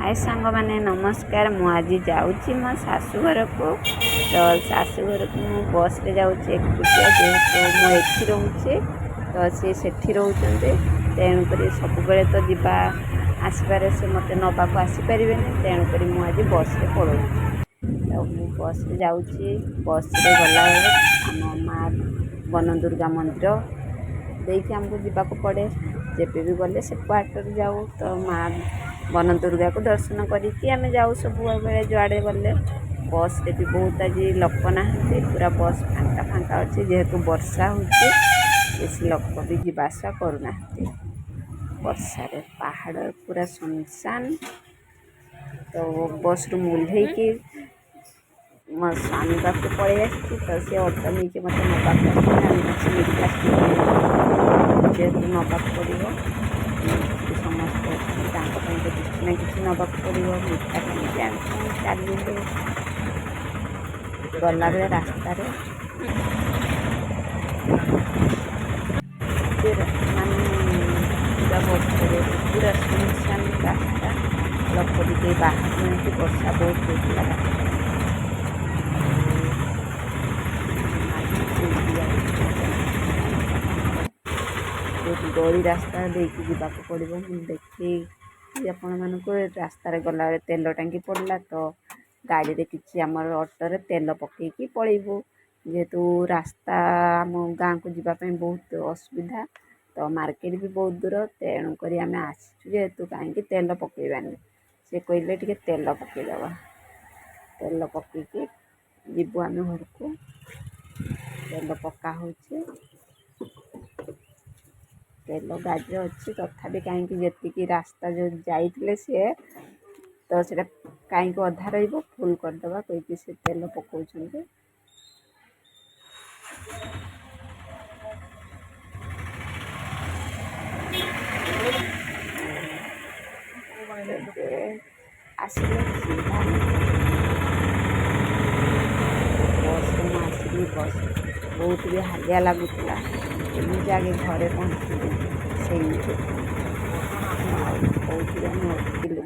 हाय सांग मैंने नमस्कार मु आज जाऊँगी मो शाशुघर को तो शाशुघर को मु बस रे जाऊँगी एकुटिया जेहेतु मु एठी रोचे तो सी सेठी रोचते तेणुक सब बेले तो जीवा आसबार से मत नवाक आसीपारे तेणुक मु आज बस रे पड़ोची तो मु बस रे जाऊँगी बस रे गला आम माँ वन दुर्गा मंदिर देखिए आमको जावाक पड़े जब भी गले से क्वार्टर जाऊ तो माँ वन दुर्गा को दर्शन करके आम जाऊ सब बेले जुआड़े गले बस रे भी बहुत आज लोक ना पूरा बस फांका फांका अच्छे जेहेतु वर्षा होती बेसी लोक भी जावासा करूना वर्षा रे पहाड़ पूरा सुनसान तो बस रु मुल्हे की मो स्वामी पाखे पलि आसी तो सी ऑटो नहीं मत नवाक जेहेतु नवाक पड़ो समस्त किसी ना कि नवाक पड़ो मिठा चलिए गला बेले रास्तार माने पूरा बस पूरा सुनसान रास्ता लोक भी बाहर वर्षा बहुत होता गली रास्ता देखिए जावाक पड़ो देखी आपण मानक रास्तार गला तेल टांगी पड़ला तो गाड़ी रे किसी आमर ऑटो तेल पकईकी पलैबू जेहेतु रास्ता आम गाँव को जीवाई बहुत असुविधा तो मार्केट भी बहुत दूर तेणुक आम आसचु जेहेतु कहीं तेल पकईबानी से कहले टे तेल पकईदबा तेल पकईकी जीवु आम घर को तेल पका हो तेल गाड़ी अच्छी तथापि कहीं जी रास्ता जो जाइए सी तो सीटा कहीं अधा फुल करदे कहीकि से तेल पकाउछन्ते आसले बस बहुत भी हालिया लगुला एमती आगे घरे पहुँचली से कौन